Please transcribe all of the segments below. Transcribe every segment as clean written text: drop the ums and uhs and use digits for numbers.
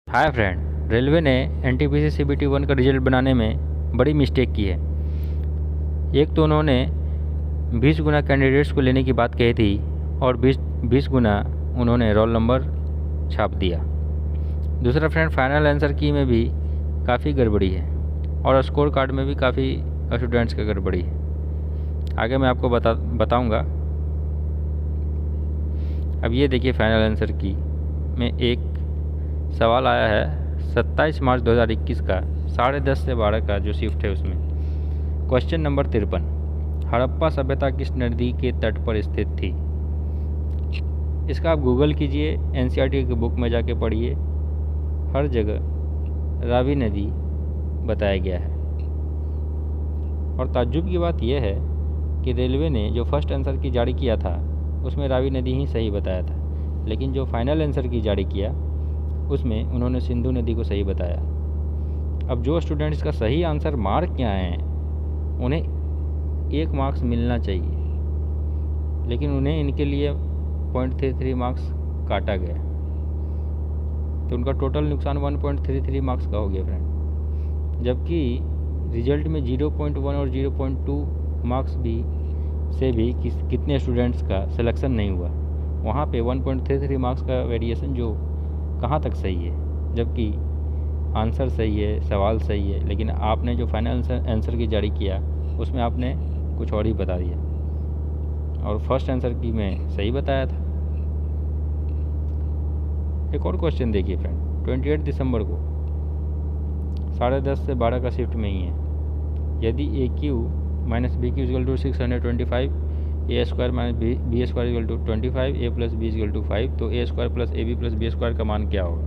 Hi friend, railway ने NTPC CBT 1 का result बनाने में बड़ी मिस्टेक की है। एक तो उन्होंने 20 गुना कैंडिडेट्स को लेने की बात कही थी और 20 गुना उन्होंने रोल नंबर छाप दिया। दूसरा फ्रेंड, फाइनल आंसर की में भी काफ़ी गड़बड़ी है और स्कोर कार्ड में भी काफ़ी स्टूडेंट्स का गड़बड़ी है। आगे मैं आपको बताऊंगा। अब ये देखिए, फाइनल आंसर की में एक सवाल आया है 27 मार्च 2021 का 10:30 से 12 का जो शिफ्ट है उसमें। क्वेश्चन नंबर 53, हड़प्पा सभ्यता किस नदी के तट पर स्थित थी? इसका आप गूगल कीजिए, एनसीईआरटी की बुक में जाके पढ़िए, हर जगह रावी नदी बताया गया है। और ताज्जुब की बात यह है कि रेलवे ने जो फर्स्ट आंसर की जारी किया था उसमें रावी नदी ही सही बताया था, लेकिन जो फाइनल आंसर की जारी किया उसमें उन्होंने सिंधु नदी को सही बताया। अब जो स्टूडेंट्स का सही आंसर मार्क क्या है उन्हें 1 मार्क्स मिलना चाहिए, लेकिन उन्हें इनके लिए 0.33 मार्क्स काटा गया, तो उनका टोटल नुकसान 1.33 मार्क्स का हो गया फ्रेंड। जबकि रिजल्ट में 0.1 और 0.2 मार्क्स भी से भी कितने स्टूडेंट्स का सिलेक्शन नहीं हुआ, वहाँ पे 1.33 मार्क्स का वेरिएशन जो कहाँ तक सही है? जबकि आंसर सही है, सवाल सही है, लेकिन आपने जो फाइनल आंसर की जारी किया उसमें आपने कुछ और ही बता दिया और फर्स्ट आंसर की मैं सही बताया था। एक और क्वेश्चन देखिए फ्रेंड, 28 दिसंबर को 10:30 से 12 का शिफ्ट में ही है। यदि A cube minus B cube equal to 625, A square minus B square equal to 25, A plus B equal to 5, तो A square plus A B plus B square का मान क्या होगा?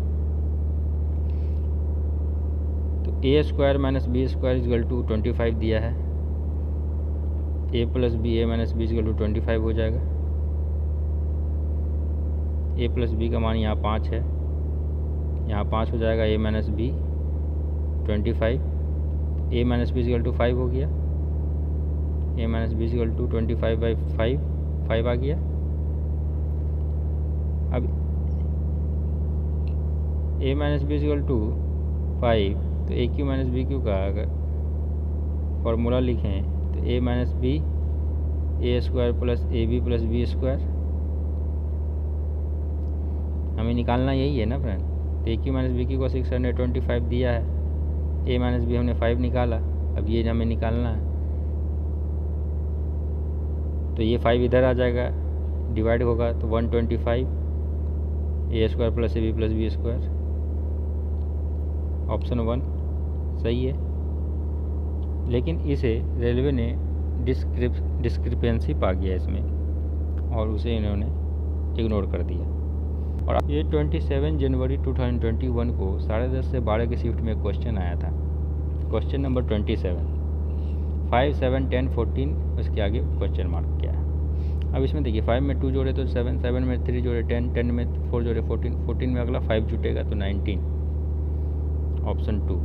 तो A square minus B square equal to 25 दिया है, A plus B A minus B equal to 25 हो जाएगा। ए प्लस बी का मान यहाँ 5 है, यहाँ 5 हो जाएगा, A minus B 25, A minus B equal to 5 हो गया, A minus B equal to 25/5 5 आ गया। अब A minus B equal to 5, तो A cube minus B cube का अगर फॉर्मूला लिखें तो A minus B A square plus A B plus B square, हमें निकालना यही है ना फ्रेंड। तो A cube minus B cube को 625 दिया है, ए माइनस बी हमने 5 निकाला, अब ये हमें निकालना है, तो ये 5 इधर आ जाएगा, डिवाइड होगा तो 125 A square plus A B plus B square. Option 1 सही है, लेकिन इसे रेलवे ने डिस्क्रिपेंसी पा गया इसमें और उसे इन्होंने इग्नोर कर दिया। और ये 27 जनवरी 2021 को 10:30 से 12 की शिफ्ट में क्वेश्चन आया था। क्वेश्चन नंबर 27, 5, 7, 10, 14, उसके आगे क्वेश्चन मार्क क्या है? अब इसमें देखिए, 5 में 2 जोड़े तो 7, 7 में 3 जोड़े 10, 10 में 4 जोड़े 14, 14 में अगला 5 जुटेगा तो 19। ऑप्शन 2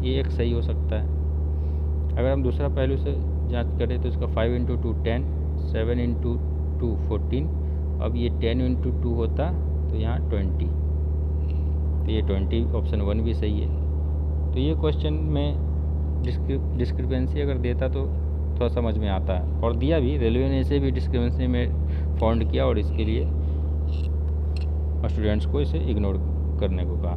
ये एक सही हो सकता है। अगर हम दूसरा पहलू से जांच करें तो इसका 5 × 2 10, 7 × 2 14, अब ये 10 × 2 होता तो यहाँ 20, तो ये 20 ऑप्शन 1 भी सही है। तो ये क्वेश्चन में डिस्क्रिपेंसी अगर देता तो थोड़ा समझ में आता है, और दिया भी, रेलवे ने इसे भी डिस्क्रिपेंसी में फाउंड किया और इसके लिए स्टूडेंट्स को इसे इग्नोर करने को कहा।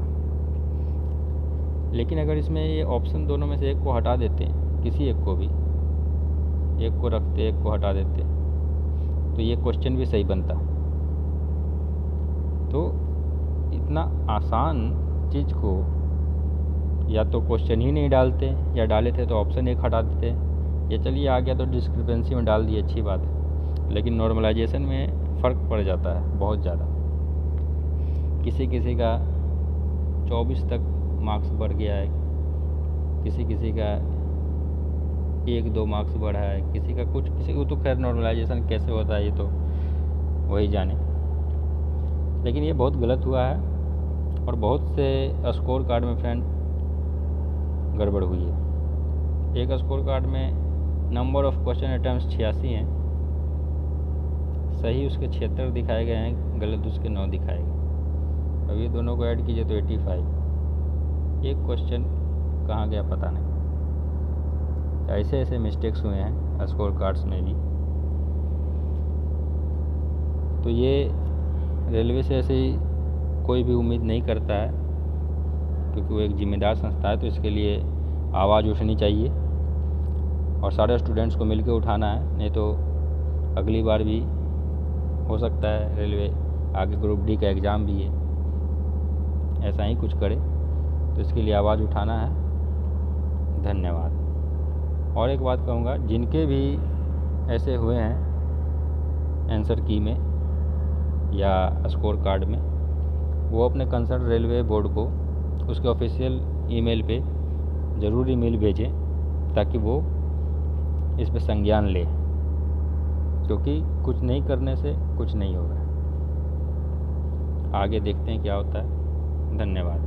लेकिन अगर इसमें ये ऑप्शन दोनों में से एक को हटा देते, किसी एक को भी, एक को रखते एक को हटा देते, तो ये क्वेश्चन भी सही बनता। तो इतना आसान चीज़ को या तो क्वेश्चन ही नहीं डालते, या डाले थे तो ऑप्शन एक हटा देते, ये चलिए आ गया तो डिस्क्रिपेंसी में डाल दिए, अच्छी बात है, लेकिन नॉर्मलाइजेशन में फ़र्क पड़ जाता है बहुत ज़्यादा। किसी किसी का 24 तक मार्क्स बढ़ गया है, किसी किसी का 1-2 मार्क्स बढ़ा है, किसी का कुछ, किसी को तो खैर नॉर्मलाइजेशन कैसे होता है ये तो वही जाने, लेकिन ये बहुत गलत हुआ है और बहुत से स्कोर कार्ड में फ्रेंड गड़बड़ हुई है। एक स्कोर कार्ड में नंबर ऑफ़ क्वेश्चन अटैम्प्ट्स 86 हैं, सही उसके 76 दिखाए गए हैं, गलत उसके 9 दिखाए गए। अब ये दोनों को ऐड कीजिए तो 85। एक क्वेश्चन कहाँ गया पता नहीं। ऐसे ऐसे मिस्टेक्स हुए हैं स्कोर कार्ड्स में भी। तो ये रेलवे से ऐसे ही कोई भी उम्मीद नहीं करता है, क्योंकि वो एक जिम्मेदार संस्था है। तो इसके लिए आवाज़ उठनी चाहिए और सारे स्टूडेंट्स को मिलकर उठाना है, नहीं तो अगली बार भी हो सकता है रेलवे आगे ग्रुप डी का एग्ज़ाम भी है, ऐसा ही कुछ करे। तो इसके लिए आवाज़ उठाना है। धन्यवाद। और एक बात कहूँगा, जिनके भी ऐसे हुए हैं आंसर की में या स्कोर कार्ड में, वो अपने कंसर्न रेलवे बोर्ड को उसके ऑफिशियल ईमेल पे ज़रूर ईमेल भेजें, ताकि वो इस पे संज्ञान ले, क्योंकि कुछ नहीं करने से कुछ नहीं होगा। आगे देखते हैं क्या होता है। धन्यवाद।